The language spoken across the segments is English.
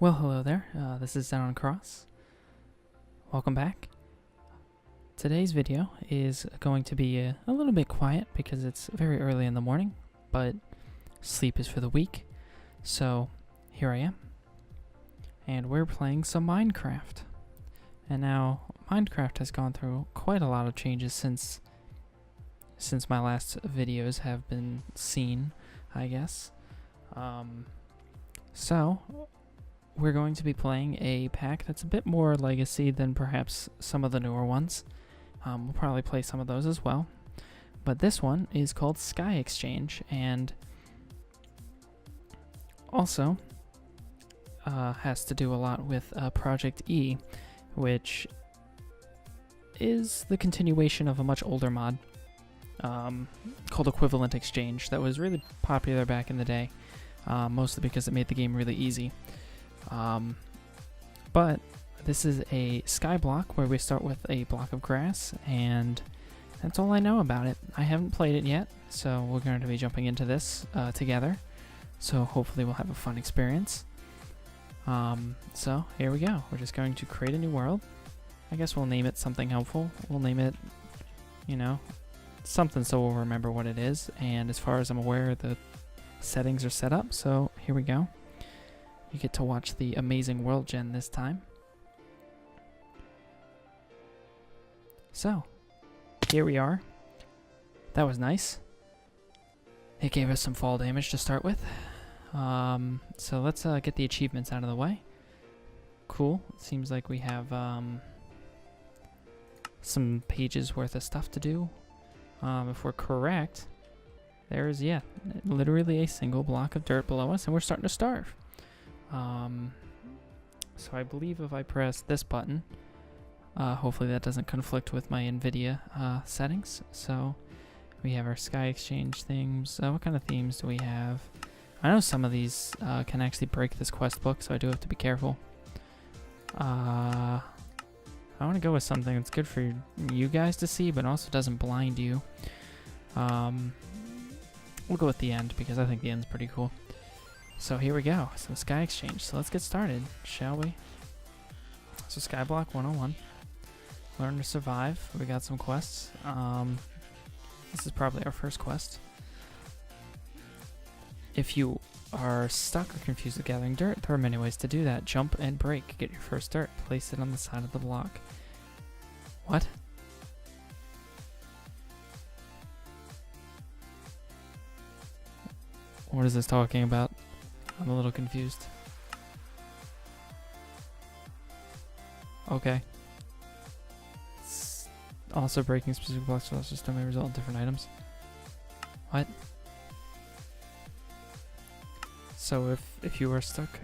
Well, hello there. This is Down on Cross. Welcome back. Today's video is going to be a little bit quiet because it's very early in the morning, but sleep is for the weak. So here I am, and we're playing some Minecraft. And now Minecraft has gone through quite a lot of changes since my last videos have been seen, I guess. So we're going to be playing a pack that's a bit more legacy than perhaps some of the newer ones. We'll probably play some of those as well. But this one is called Skyexchange, and also has to do a lot with Project E, which is the continuation of a much older mod called Equivalent Exchange that was really popular back in the day, mostly because it made the game really easy. But this is a sky block where we start with a block of grass, and that's all I know about it. I haven't played it yet, so we're going to be jumping into this together. So hopefully we'll have a fun experience. So here we go. We're just going to create a new world. I guess we'll name it something helpful. We'll name it, something so we'll remember what it is. And as far as I'm aware, the settings are set up. So here we go. You get to watch the amazing world gen this time. So, here we are. That was nice. It gave us some fall damage to start with. So let's get the achievements out of the way. Cool. It seems like we have some pages worth of stuff to do. If we're correct, there's, literally a single block of dirt below us, and we're starting to starve. So I believe if I press this button, hopefully that doesn't conflict with my NVIDIA settings. So we have our Skyexchange themes. What kind of themes do we have? I know some of these can actually break this quest book, so I do have to be careful. I want to go with something that's good for you guys to see, but also doesn't blind you. We'll go with the end, because I think the end's pretty cool. So here we go, some Skyexchange. So let's get started, shall we? So Skyblock 101. Learn to survive. We got some quests. This is probably our first quest. If you are stuck or confused with gathering dirt, there are many ways to do that. Jump and break. Get your first dirt. Place it on the side of the block. What? What is this talking about? I'm a little confused. Okay. Also, breaking specific blocks to the system may result in different items. What? So if you are stuck,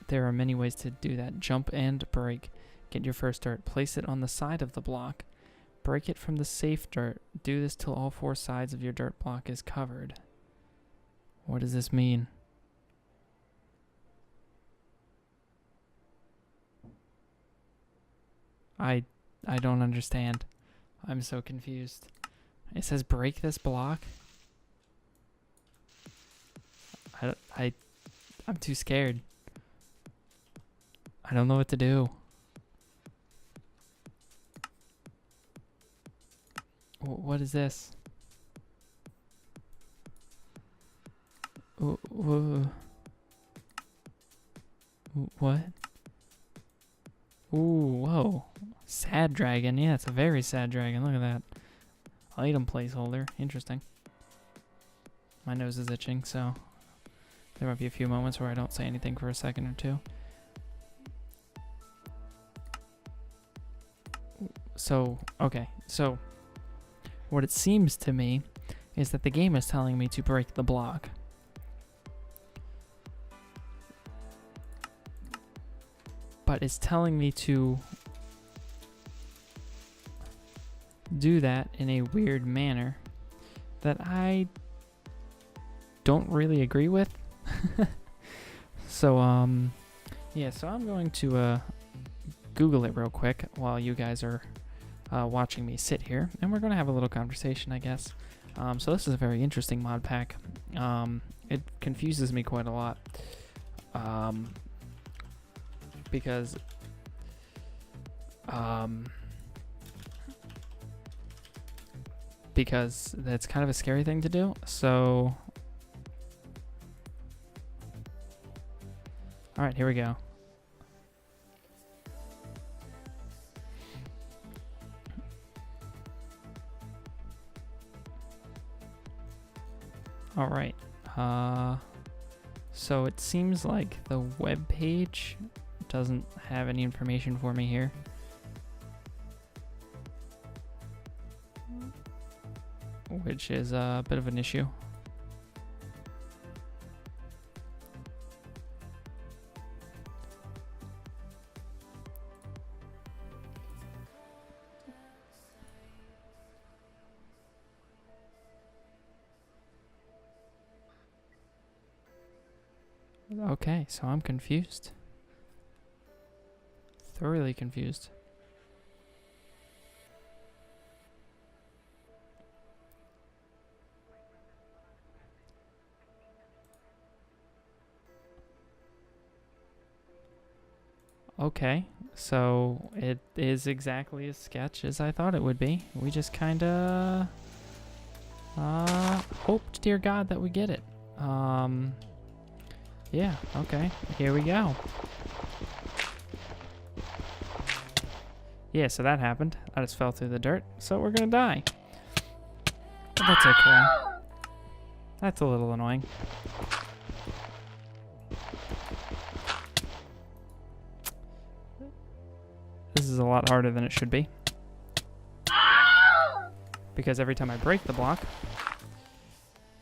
there are many ways to do that. Jump and break. Get your first dirt. Place it on the side of the block. Break it from the safe dirt. Do this till all four sides of your dirt block is covered. What does this mean? I don't understand. I'm so confused. It says break this block. I'm too scared. I don't know what to do. What is this? What? Ooh, whoa. Sad dragon. Yeah, it's a very sad dragon. Look at that. Item placeholder. Interesting. My nose is itching, so there might be a few moments where I don't say anything for a second or two. So, okay. So, what it seems to me is that the game is telling me to break the block. But it's telling me to do that in a weird manner that I don't really agree with. So, yeah, so I'm going to Google it real quick while you guys are watching me sit here, and we're going to have a little conversation, I guess. So this is a very interesting mod pack. It confuses me quite a lot. because that's kind of a scary thing to do. So, all right, here we go. All right. So it seems like the web page doesn't have any information for me here. Which is a bit of an issue. Okay, so I'm confused. Thoroughly confused. Okay, so it is exactly as sketch as I thought it would be. We just kinda hoped, dear God, that we get it. Yeah, okay, here we go. Yeah, so that happened. I just fell through the dirt, so we're gonna die. But that's okay. That's a little annoying. This is a lot harder than it should be. Because every time I break the block,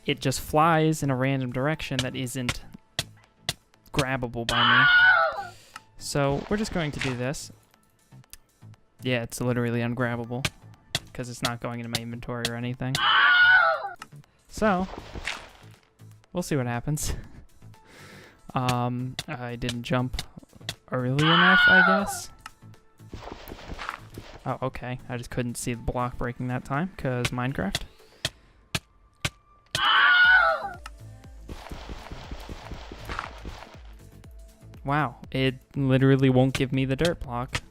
it just flies in a random direction that isn't grabbable by me. So we're just going to do this. Yeah, it's literally ungrabbable because it's not going into my inventory or anything. So we'll see what happens. I didn't jump early enough, I guess. Oh, okay. I just couldn't see the block breaking that time because Minecraft. Wow, it literally won't give me the dirt block.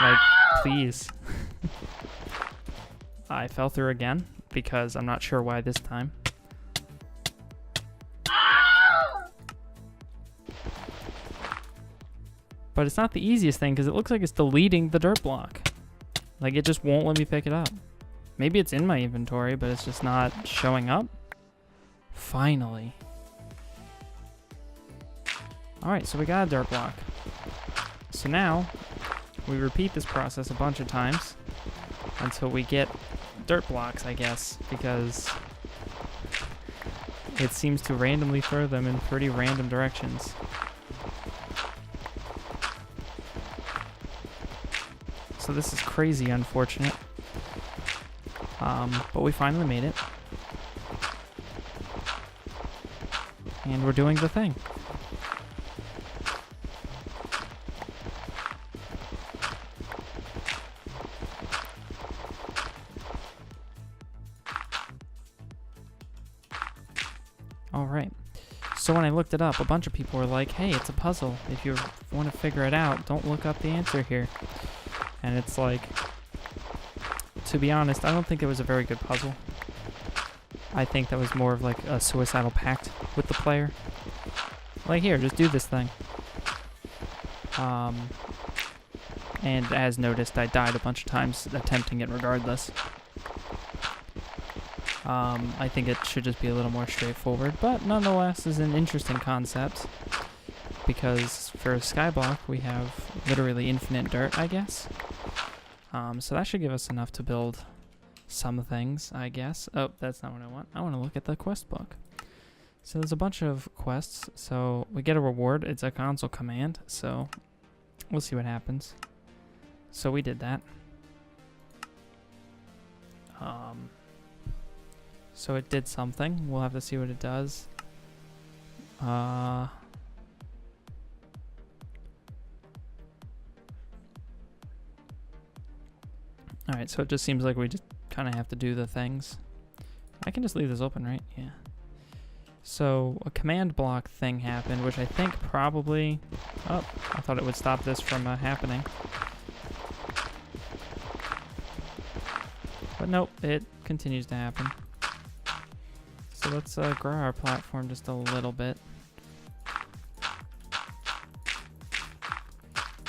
Like, please. I fell through again because I'm not sure why this time. But it's not the easiest thing because it looks like it's deleting the dirt block. Like, it just won't let me pick it up. Maybe it's in my inventory, but it's just not showing up. Finally. Alright, so we got a dirt block. So now, we repeat this process a bunch of times until we get dirt blocks, I guess, because it seems to randomly throw them in pretty random directions. So this is crazy unfortunate. But we finally made it. And we're doing the thing. Alright. So when I looked it up, a bunch of people were like, hey, it's a puzzle. If you want to figure it out, don't look up the answer here. And it's like, to be honest, I don't think it was a very good puzzle. I think that was more of like a suicidal pact with the player. Like, here, just do this thing. And as noticed, I died a bunch of times attempting it regardless. I think it should just be a little more straightforward, but nonetheless is an interesting concept. Because for a skyblock, we have literally infinite dirt, I guess. So that should give us enough to build some things, I guess. Oh, that's not what I want. I want to look at the quest book. So there's a bunch of quests. So we get a reward. It's a console command. So we'll see what happens. So we did that. So it did something. We'll have to see what it does. Alright, so it just seems like we just kind of have to do the things. I can just leave this open, right? Yeah. So a command block thing happened, which I think probably Oh, I thought it would stop this from happening. But nope, it continues to happen. So let's grow our platform just a little bit.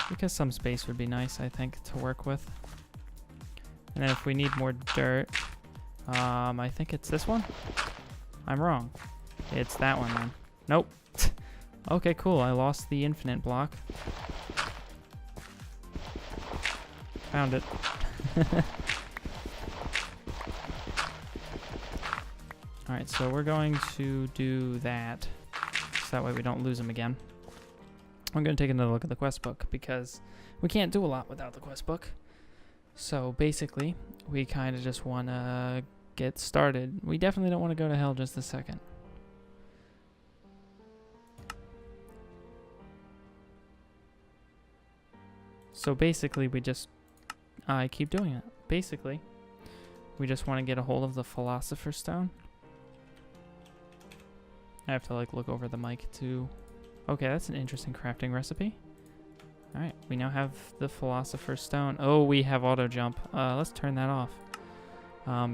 Because some space would be nice, I think, to work with. And then if we need more dirt, I think it's this one? I'm wrong. It's that one then. Nope. Okay, cool. I lost the infinite block. Found it. Alright, so we're going to do that. So that way we don't lose them again. I'm going to take another look at the quest book because we can't do a lot without the quest book. So basically, we kind of just want to get started. We definitely don't want to go to hell just a second. So basically, I keep doing it. Basically, we just want to get a hold of the Philosopher's Stone. I have to like look over the mic to... Okay, that's an interesting crafting recipe. Alright, we now have the Philosopher's Stone. Oh, we have auto jump. Let's turn that off.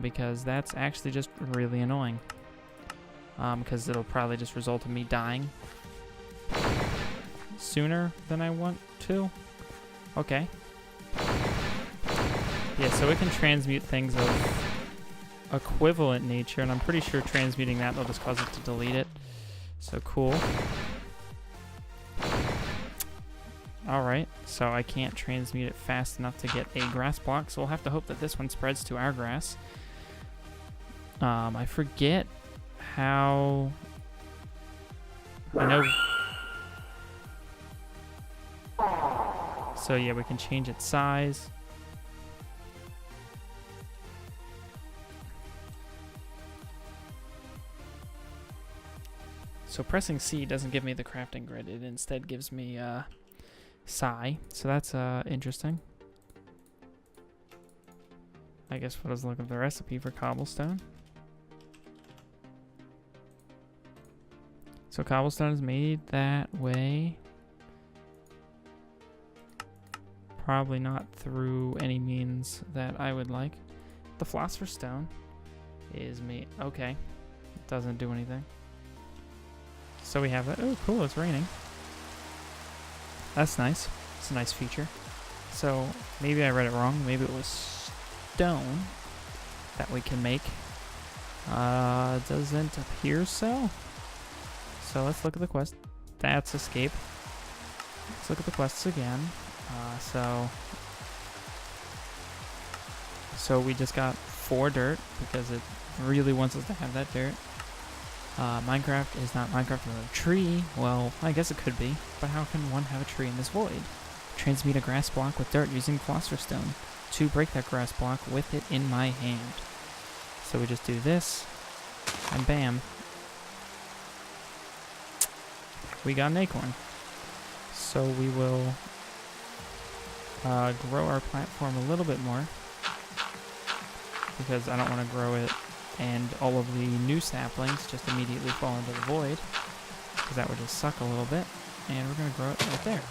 Because that's actually just really annoying. Because it'll probably just result in me dying sooner than I want to. Okay. Yeah, so it can transmute things of equivalent nature, and I'm pretty sure transmuting that will just cause it to delete it. So cool. Alright, so I can't transmute it fast enough to get a grass block, so we'll have to hope that this one spreads to our grass. I forget how... I know... So yeah, we can change its size. So pressing C doesn't give me the crafting grid, it instead gives me psi, so that's interesting. I guess we'll just look at the recipe for cobblestone. So cobblestone is made that way. Probably not through any means that I would like. The Philosopher's Stone is made... Okay. It doesn't do anything. So we have that. Oh, cool. It's raining. That's nice. It's a nice feature. So maybe I read it wrong. Maybe it was stone that we can make. Doesn't appear so. So let's look at the quest. That's escape. Let's look at the quests again. So we just got 4 dirt because it really wants us to have that dirt. Minecraft is not Minecraft without a tree. Well, I guess it could be, but how can one have a tree in this void? Transmute a grass block with dirt using Philosopher's Stone. To break that grass block with it in my hand. So we just do this, and bam. We got an acorn. So we will grow our platform a little bit more because I don't want to grow it and all of the new saplings just immediately fall into the void because that would just suck a little bit, and we're going to grow it right there.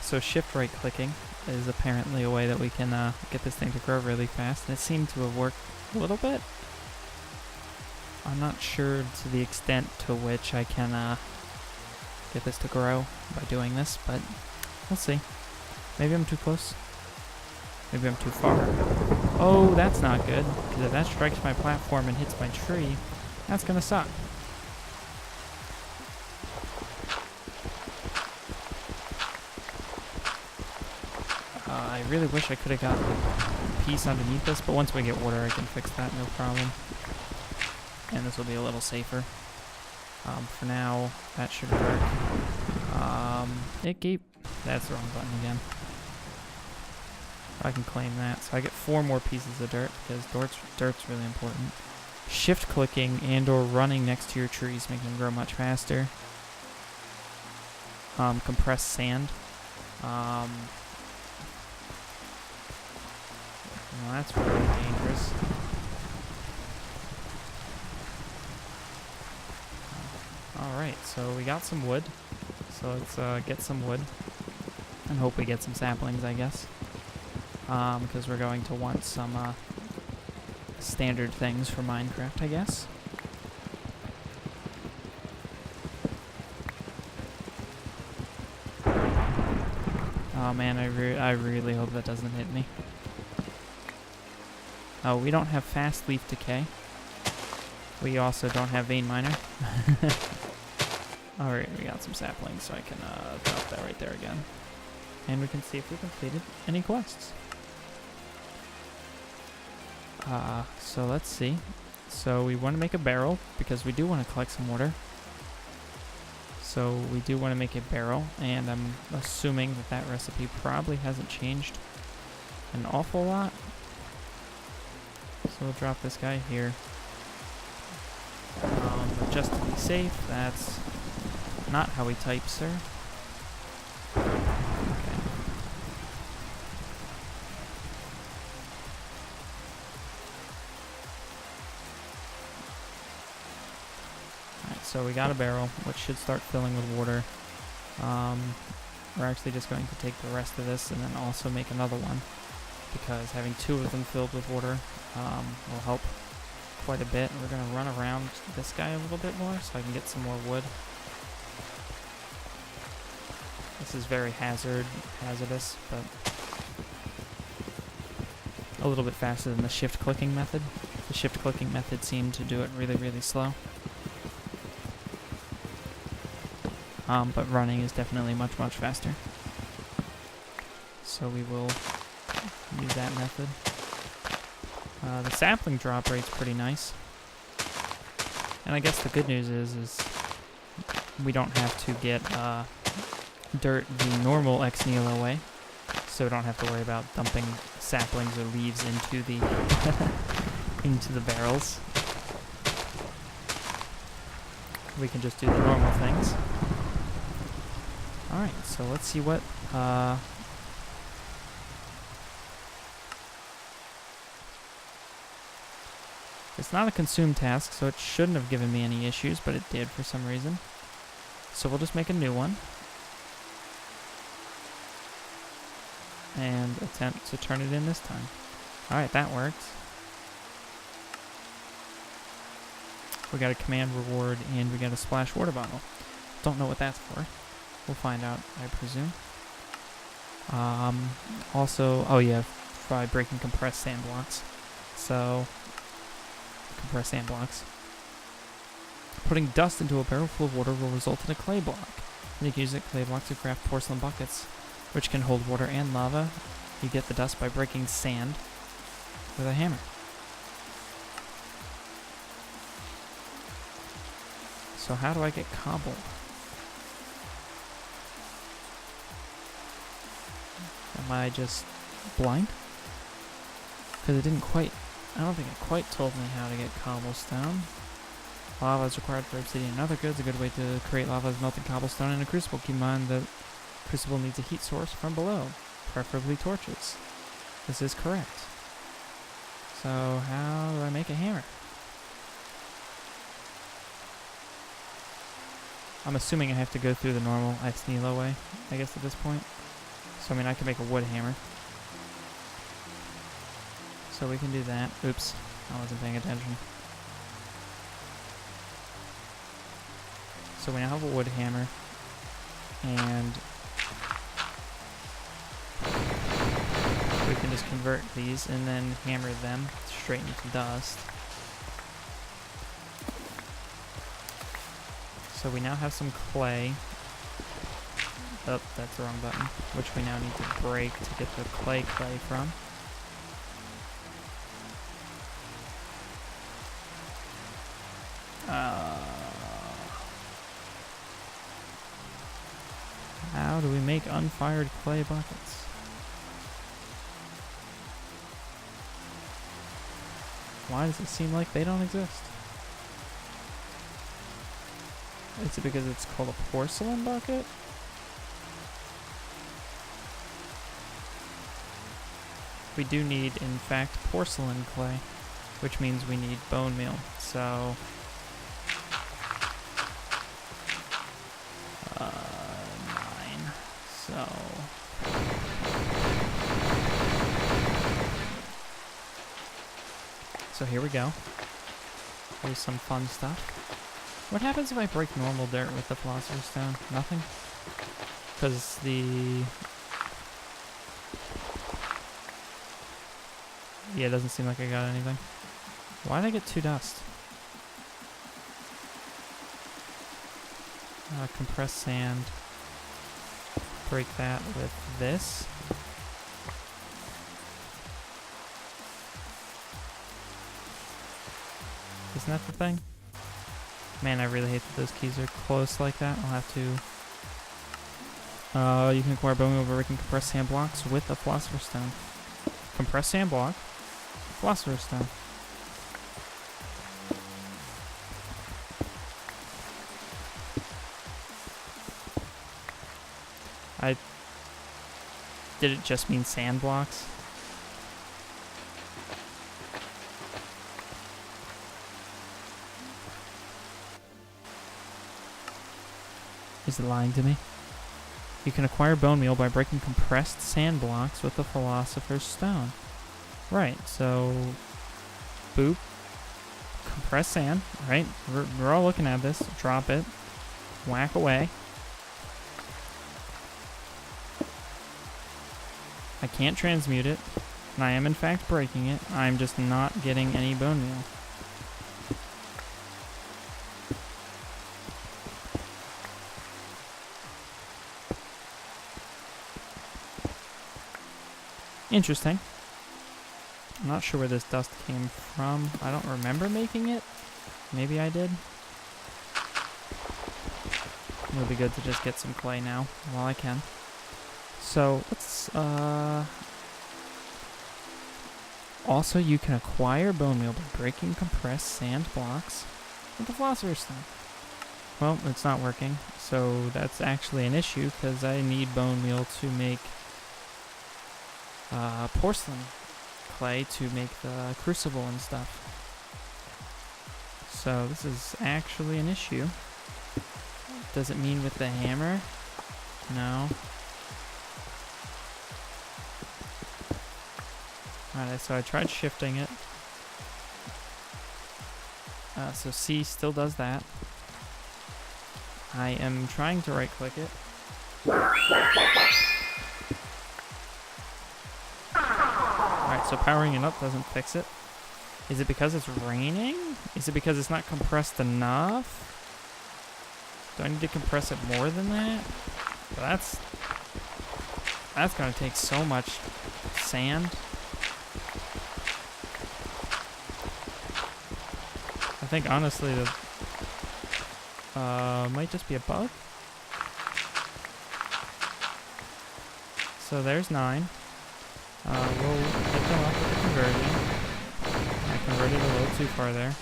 So shift right clicking is apparently a way that we can get this thing to grow really fast, and it seemed to have worked a little bit. I'm not sure to the extent to which I can get this to grow by doing this, but we'll see. Maybe I'm too close. Maybe I'm too far. Oh, that's not good, because if that strikes my platform and hits my tree, that's gonna suck. I really wish I could have got the piece underneath this, but once we get water I can fix that, no problem. And this will be a little safer. For now, that should work. That's the wrong button again. I can claim that. So I get 4 more pieces of dirt because dirt's really important. Shift clicking and or running next to your trees make them grow much faster. Compressed sand. Well, that's really dangerous. Alright, so we got some wood. So let's get some wood. And hope we get some saplings, I guess. Because we're going to want some standard things for Minecraft, I guess. Oh man, I really hope that doesn't hit me. Oh, we don't have fast leaf decay. We also don't have vein miner. Alright, we got some saplings, so I can drop that right there again. And we can see if we completed any quests. So let's see. So we want to make a barrel, because we do want to collect some water. So we do want to make a barrel, and I'm assuming that that recipe probably hasn't changed an awful lot. So we'll drop this guy here. But just to be safe, that's not how we type, sir. Okay. Alright, so we got a barrel, which should start filling with water. We're actually just going to take the rest of this and then also make another one, because having two of them filled with water will help quite a bit. We're going to run around this guy a little bit more so I can get some more wood. This is very hazardous, but a little bit faster than the shift clicking method. The shift clicking method seemed to do it really, really slow. But running is definitely much, much faster. So we will use that method. The sapling drop rate's pretty nice. And I guess the good news is we don't have to get dirt the normal ex nihilo way, so we don't have to worry about dumping saplings or leaves into the into the barrels. We can just do the normal things. Alright, so let's see what it's not a consume task, so it shouldn't have given me any issues, but it did for some reason. So we'll just make a new one. And attempt to turn it in this time. Alright, that worked. We got a command reward, and we got a splash water bottle. Don't know what that's for. We'll find out, I presume. Also, oh yeah, by breaking compressed sand blocks. So, compressed sand blocks. Putting dust into a barrel full of water will result in a clay block. And you can use that clay block to craft porcelain buckets, which can hold water and lava. You get the dust by breaking sand with a hammer. So how do I get cobble? Am I just blind? Because it didn't quite, I don't think it quite told me how to get cobblestone. Lava is required for obsidian and other goods. A good way to create lava is melting cobblestone in a crucible. Keep in mind that crucible needs a heat source from below, preferably torches. This is correct. So how do I make a hammer? I'm assuming I have to go through the normal ex nihilo way, I guess, at this point. So I mean, I can make a wood hammer. So we can do that. Oops, I wasn't paying attention. So we now have a wood hammer, and we can just convert these and then hammer them straight into dust. So we now have some clay. Oh, that's the wrong button. Which we now need to break to get the clay from. How do we make unfired clay buckets? Why does it seem like they don't exist? Is it because it's called a porcelain bucket? We do need, in fact, porcelain clay, which means we need bone meal. So So here we go. Here's some fun stuff. What happens if I break normal dirt with the Philosopher's Stone? Nothing? Because the... Yeah, it doesn't seem like I got anything. Why did I get 2 dust? Compressed sand. Break that with this. Isn't that the thing? Man, I really hate that those keys are close like that. I'll have to... you can acquire bone meal by breaking compressed sand blocks with a Philosopher's Stone. Compressed sand block. Philosopher's Stone. Did it just mean sand blocks? Is it lying to me? You can acquire bone meal by breaking compressed sand blocks with the Philosopher's Stone. Right, so... Boop. Compressed sand, right? We're all looking at this. Drop it. Whack away. I can't transmute it, and I am in fact breaking it. I'm just not getting any bone meal. Interesting. I'm not sure where this dust came from. I don't remember making it. Maybe I did. It would be good to just get some clay now while I can. So let's also you can acquire bone meal by breaking compressed sand blocks with the Philosopher's Stone. Well, it's not working, so that's actually an issue because I need bone meal to make porcelain clay to make the crucible and stuff. So this is actually an issue. Does it mean with the hammer? No. Alright, so I tried shifting it. So C still does that. I am trying to right click it. Alright, so powering it up doesn't fix it. Is it because it's raining? Is it because it's not compressed enough? Do I need to compress it more than that? Well, that's gonna take so much sand. I think honestly the might just be a bug. So there's 9. We'll hit them up with the conversion. I converted a little too far there.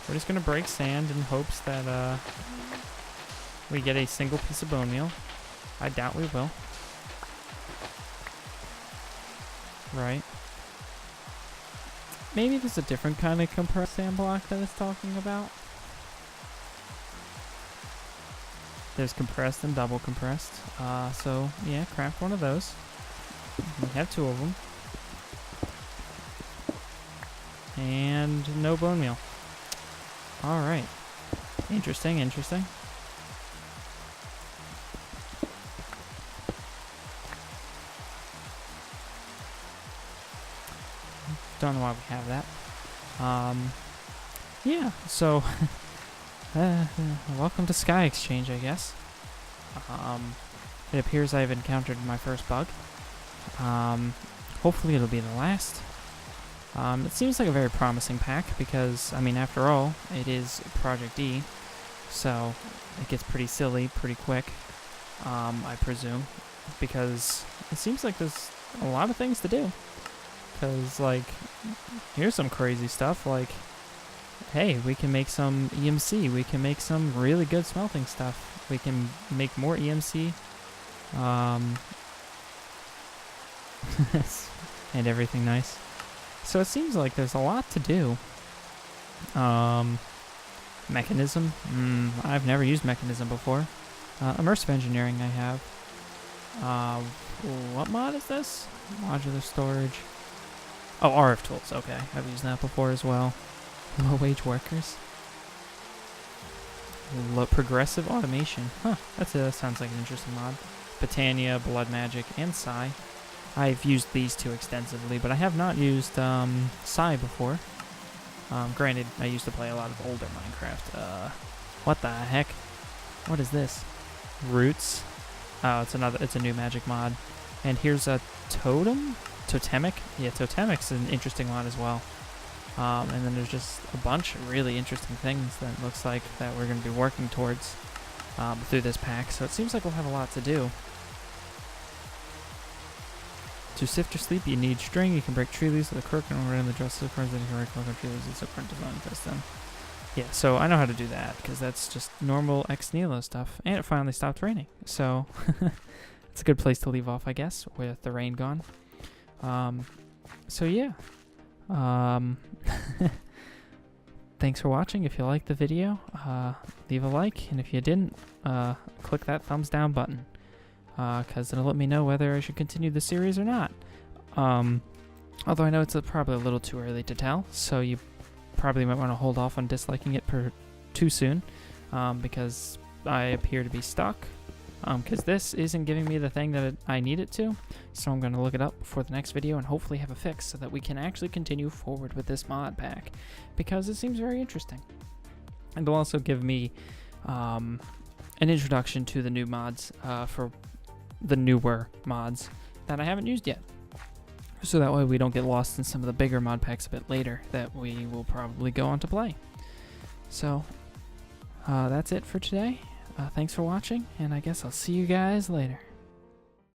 We're just gonna break sand in hopes that we get a single piece of bone meal. I doubt we will. Right. Maybe there's a different kind of compressed sand block that it's talking about. There's compressed and double compressed. So yeah, craft one of those. We have 2 of them. And no bone meal. Alright. Interesting, interesting. Don't know why we have that. Yeah, so welcome to Skyexchange, I guess. It appears I've encountered my first bug. Hopefully it'll be the last. It seems like a very promising pack because, I mean, after all, it is Project E, so it gets pretty silly pretty quick, I presume, because it seems like there's a lot of things to do. Because, like, here's some crazy stuff, like, hey, we can make some EMC, we can make some really good smelting stuff, we can make more EMC, and everything nice. So it seems like there's a lot to do. Mechanism, I've never used mechanism before. Immersive engineering I have. What mod is this? Modular storage. Oh, RF tools. Okay, I've used that before as well. Low-wage workers. Progressive automation. Huh, that sounds like an interesting mod. Botania, Blood Magic, and Psy. I've used these two extensively, but I have not used Psy before. Granted, I used to play a lot of older Minecraft. What the heck? What is this? Roots. Oh, it's a new magic mod. And here's a totem? Totemic? Yeah, Totemic's an interesting mod as well. And then there's just a bunch of really interesting things that looks like that we're going to be working towards through this pack. So it seems like we'll have a lot to do. To sift or sleep, you need string. You can break tree leaves with a crook and run the justice of cards that you can break on tree leaves and so print to manifest them. Yeah, so I know how to do that because that's just normal ex nihilo stuff. And it finally stopped raining. So it's a good place to leave off, I guess, with the rain gone. So yeah. Thanks for watching. If you liked the video, leave a like. And if you didn't, click that thumbs down button. Because it'll let me know whether I should continue the series or not. Although I know it's probably a little too early to tell, so you probably might want to hold off on disliking it too soon, because I appear to be stuck, because this isn't giving me the thing that I need it to, so I'm going to look it up before the next video and hopefully have a fix so that we can actually continue forward with this mod pack, because it seems very interesting. And it'll also give me an introduction to the new mods for the newer mods that I haven't used yet. So that way we don't get lost in some of the bigger mod packs a bit later that we will probably go on to play. So that's it for today. Thanks for watching, and I guess I'll see you guys later.